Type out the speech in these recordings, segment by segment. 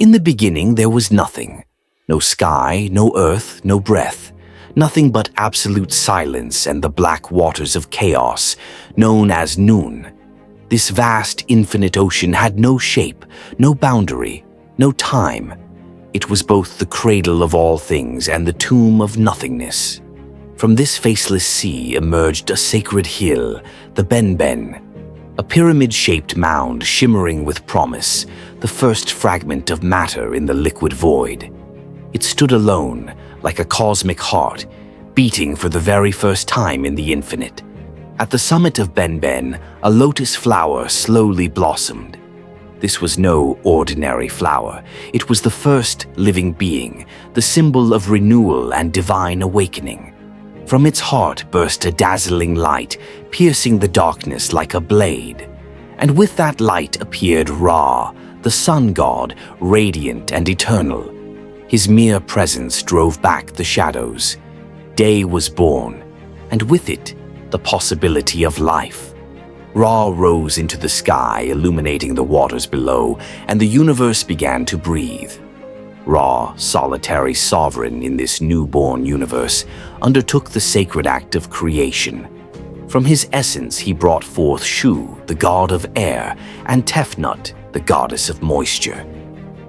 In the beginning there was nothing. No sky, no earth, no breath. Nothing but absolute silence and the black waters of chaos, known as Nun. This vast, infinite ocean had no shape, no boundary, no time. It was both the cradle of all things and the tomb of nothingness. From this faceless sea emerged a sacred hill, the Benben, a pyramid-shaped mound shimmering with promise, the first fragment of matter in the liquid void. It stood alone, like a cosmic heart, beating for the very first time in the infinite. At the summit of Benben, a lotus flower slowly blossomed. This was no ordinary flower. It was the first living being, the symbol of renewal and divine awakening. From its heart burst a dazzling light, piercing the darkness like a blade. And with that light appeared Ra, the sun god, radiant and eternal. His mere presence drove back the shadows. Day was born, and with it, the possibility of life. Ra rose into the sky, illuminating the waters below, and the universe began to breathe. Ra, solitary sovereign in this newborn universe, undertook the sacred act of creation. From his essence he brought forth Shu, the god of air, and Tefnut, the goddess of moisture.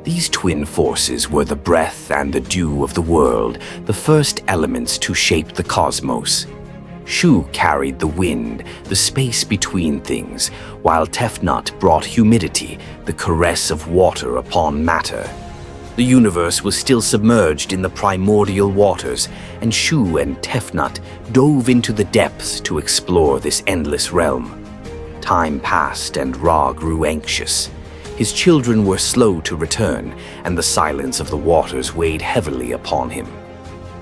These twin forces were the breath and the dew of the world, the first elements to shape the cosmos. Shu carried the wind, the space between things, while Tefnut brought humidity, the caress of water upon matter. The universe was still submerged in the primordial waters, and Shu and Tefnut dove into the depths to explore this endless realm. Time passed and Ra grew anxious. His children were slow to return, and the silence of the waters weighed heavily upon him.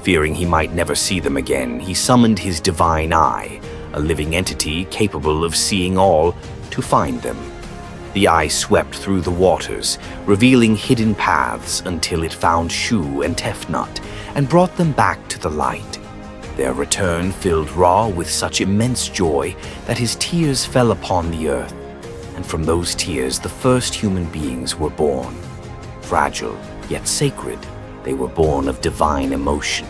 Fearing he might never see them again, he summoned his divine eye, a living entity capable of seeing all, to find them. The eye swept through the waters, revealing hidden paths until it found Shu and Tefnut and brought them back to the light. Their return filled Ra with such immense joy that his tears fell upon the earth, and from those tears the first human beings were born. Fragile, yet sacred, they were born of divine emotion.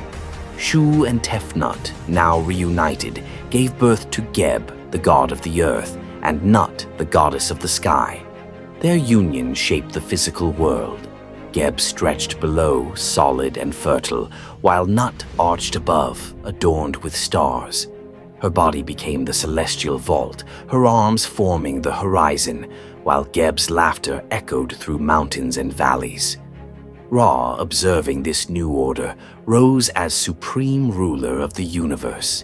Shu and Tefnut, now reunited, gave birth to Geb, the god of the earth, and Nut, the goddess of the sky. Their union shaped the physical world. Geb stretched below, solid and fertile, while Nut arched above, adorned with stars. Her body became the celestial vault, her arms forming the horizon, while Geb's laughter echoed through mountains and valleys. Ra, observing this new order, rose as supreme ruler of the universe.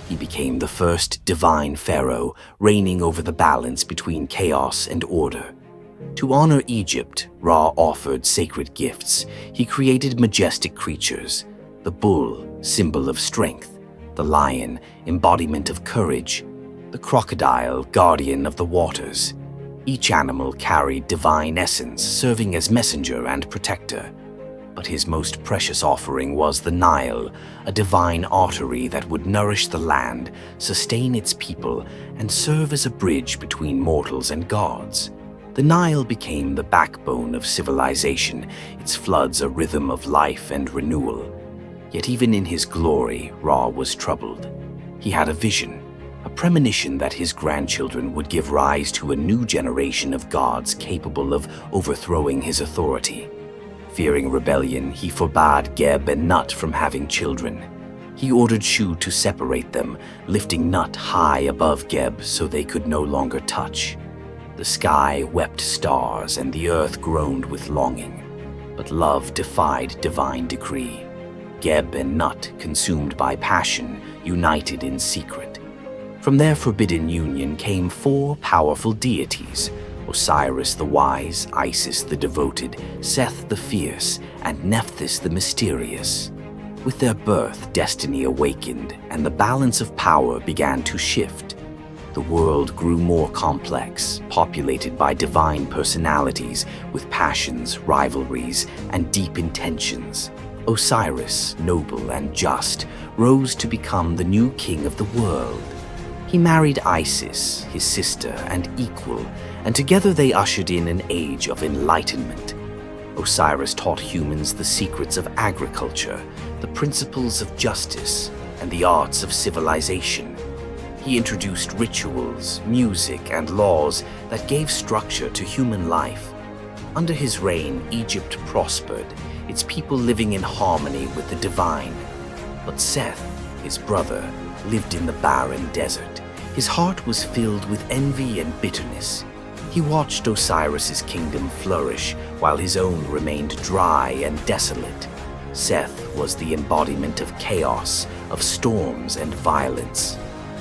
He became the first divine pharaoh, reigning over the balance between chaos and order. To honor Egypt, Ra offered sacred gifts. He created majestic creatures: the bull, symbol of strength; the lion, embodiment of courage; the crocodile, guardian of the waters. Each animal carried divine essence, serving as messenger and protector. But his most precious offering was the Nile, a divine artery that would nourish the land, sustain its people, and serve as a bridge between mortals and gods. The Nile became the backbone of civilization, its floods a rhythm of life and renewal. Yet even in his glory, Ra was troubled. He had a vision, a premonition that his grandchildren would give rise to a new generation of gods capable of overthrowing his authority. Fearing rebellion, he forbade Geb and Nut from having children. He ordered Shu to separate them, lifting Nut high above Geb so they could no longer touch. The sky wept stars and the earth groaned with longing, but love defied divine decree. Geb and Nut, consumed by passion, united in secret. From their forbidden union came 4 powerful deities: Osiris the wise, Isis the devoted, Seth the fierce, and Nephthys the mysterious. With their birth, destiny awakened, and the balance of power began to shift. The world grew more complex, populated by divine personalities with passions, rivalries, and deep intentions. Osiris, noble and just, rose to become the new king of the world. He married Isis, his sister and equal, and together they ushered in an age of enlightenment. Osiris taught humans the secrets of agriculture, the principles of justice, and the arts of civilization. He introduced rituals, music, and laws that gave structure to human life. Under his reign, Egypt prospered, its people living in harmony with the divine. But Seth, his brother, lived in the barren desert. His heart was filled with envy and bitterness. He watched Osiris's kingdom flourish while his own remained dry and desolate. Seth was the embodiment of chaos, of storms and violence.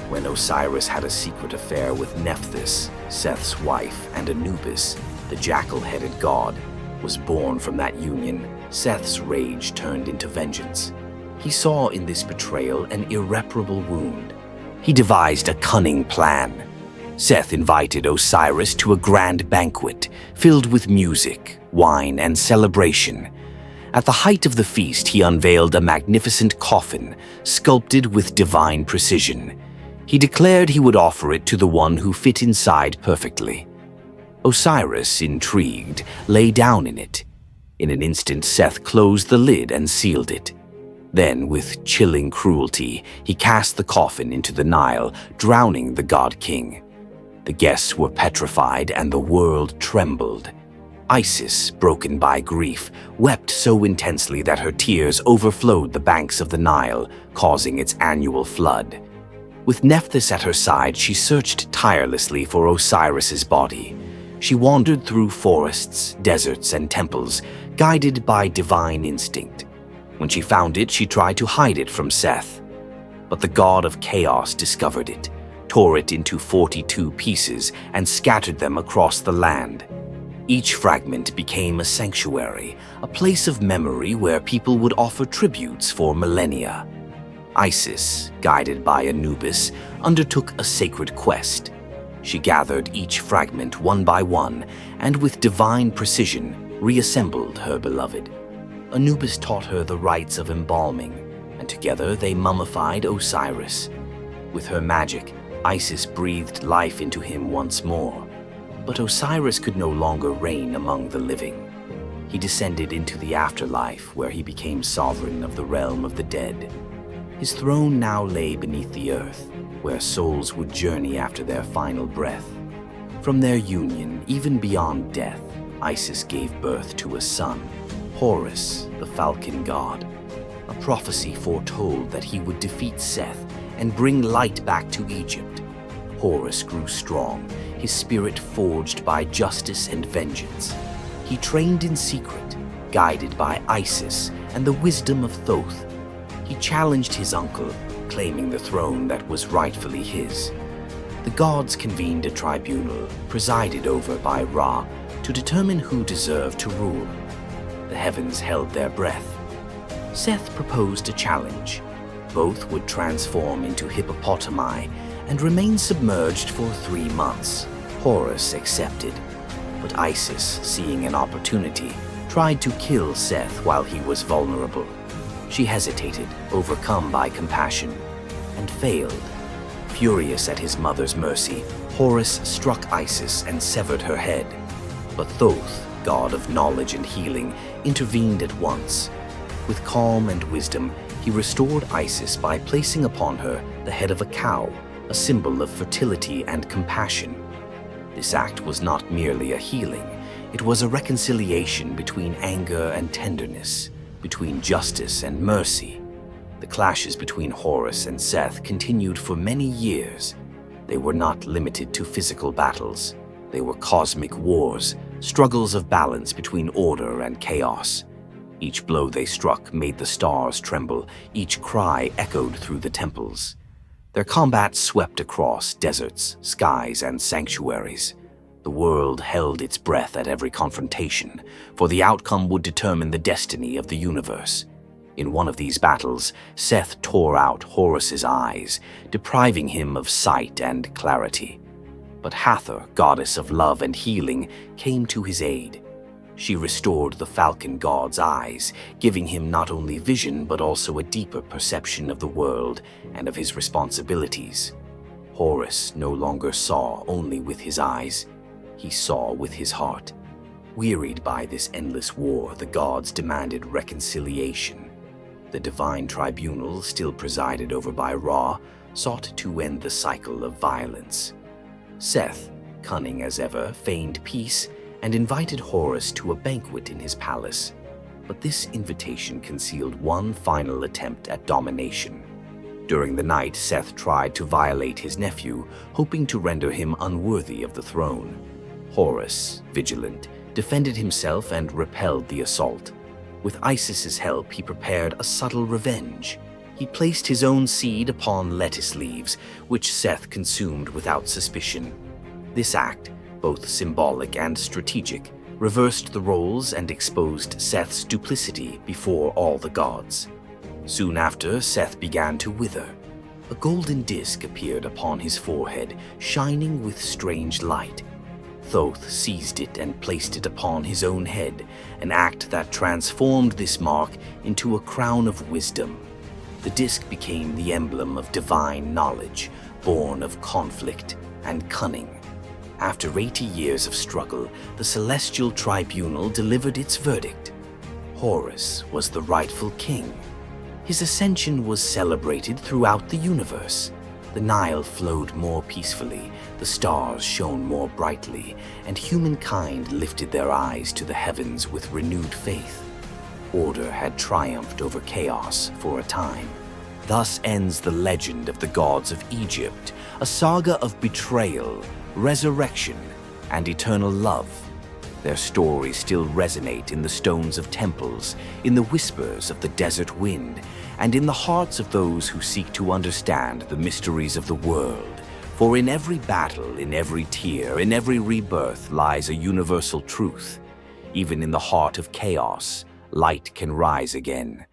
When Osiris had a secret affair with Nephthys, Seth's wife, and Anubis, the jackal-headed god, was born from that union, Seth's rage turned into vengeance. He saw in this betrayal an irreparable wound. He devised a cunning plan. Seth invited Osiris to a grand banquet filled with music, wine, and celebration. At the height of the feast, he unveiled a magnificent coffin sculpted with divine precision. He declared he would offer it to the one who fit inside perfectly. Osiris, intrigued, lay down in it. In an instant, Seth closed the lid and sealed it. Then, with chilling cruelty, he cast the coffin into the Nile, drowning the god-king. The guests were petrified and the world trembled. Isis, broken by grief, wept so intensely that her tears overflowed the banks of the Nile, causing its annual flood. With Nephthys at her side, she searched tirelessly for Osiris's body. She wandered through forests, deserts, and temples, guided by divine instinct. When she found it, she tried to hide it from Seth. But the god of chaos discovered it, tore it into 42 pieces, and scattered them across the land. Each fragment became a sanctuary, a place of memory where people would offer tributes for millennia. Isis, guided by Anubis, undertook a sacred quest. She gathered each fragment one by one and with divine precision reassembled her beloved. Anubis taught her the rites of embalming, and together they mummified Osiris. With her magic, Isis breathed life into him once more. But Osiris could no longer reign among the living. He descended into the afterlife, where he became sovereign of the realm of the dead. His throne now lay beneath the earth, where souls would journey after their final breath. From their union, even beyond death, Isis gave birth to a son, Horus, the falcon god. A prophecy foretold that he would defeat Seth and bring light back to Egypt. Horus grew strong, his spirit forged by justice and vengeance. He trained in secret, guided by Isis and the wisdom of Thoth. He challenged his uncle, claiming the throne that was rightfully his. The gods convened a tribunal, presided over by Ra, to determine who deserved to rule. The heavens held their breath. Seth proposed a challenge. Both would transform into hippopotami and remain submerged for 3 months. Horus accepted, but Isis, seeing an opportunity, tried to kill Seth while he was vulnerable. She hesitated, overcome by compassion, and failed. Furious at his mother's mercy, Horus struck Isis and severed her head. But Thoth, god of knowledge and healing, intervened at once. With calm and wisdom, he restored Isis by placing upon her the head of a cow, a symbol of fertility and compassion. This act was not merely a healing, it was a reconciliation between anger and tenderness, between justice and mercy. The clashes between Horus and Seth continued for many years. They were not limited to physical battles. They were cosmic wars, struggles of balance between order and chaos. Each blow they struck made the stars tremble, each cry echoed through the temples. Their combat swept across deserts, skies, and sanctuaries. The world held its breath at every confrontation, for the outcome would determine the destiny of the universe. In one of these battles, Seth tore out Horus's eyes, depriving him of sight and clarity. But Hathor, goddess of love and healing, came to his aid. She restored the falcon god's eyes, giving him not only vision but also a deeper perception of the world and of his responsibilities. Horus no longer saw only with his eyes. He saw with his heart. Wearied by this endless war, the gods demanded reconciliation. The divine tribunal, still presided over by Ra, sought to end the cycle of violence. Seth, cunning as ever, feigned peace and invited Horus to a banquet in his palace. But this invitation concealed one final attempt at domination. During the night, Seth tried to violate his nephew, hoping to render him unworthy of the throne. Horus, vigilant, defended himself and repelled the assault. With Isis's help, he prepared a subtle revenge. He placed his own seed upon lettuce leaves, which Seth consumed without suspicion. This act, both symbolic and strategic, reversed the roles and exposed Seth's duplicity before all the gods. Soon after, Seth began to wither. A golden disk appeared upon his forehead, shining with strange light. Thoth seized it and placed it upon his own head, an act that transformed this mark into a crown of wisdom. The disk became the emblem of divine knowledge, born of conflict and cunning. After 80 years of struggle, the celestial tribunal delivered its verdict. Horus was the rightful king. His ascension was celebrated throughout the universe. The Nile flowed more peacefully, the stars shone more brightly, and humankind lifted their eyes to the heavens with renewed faith. Order had triumphed over chaos for a time. Thus ends the legend of the gods of Egypt, a saga of betrayal, resurrection, and eternal love. Their stories still resonate in the stones of temples, in the whispers of the desert wind, and in the hearts of those who seek to understand the mysteries of the world. For in every battle, in every tear, in every rebirth lies a universal truth. Even in the heart of chaos, light can rise again.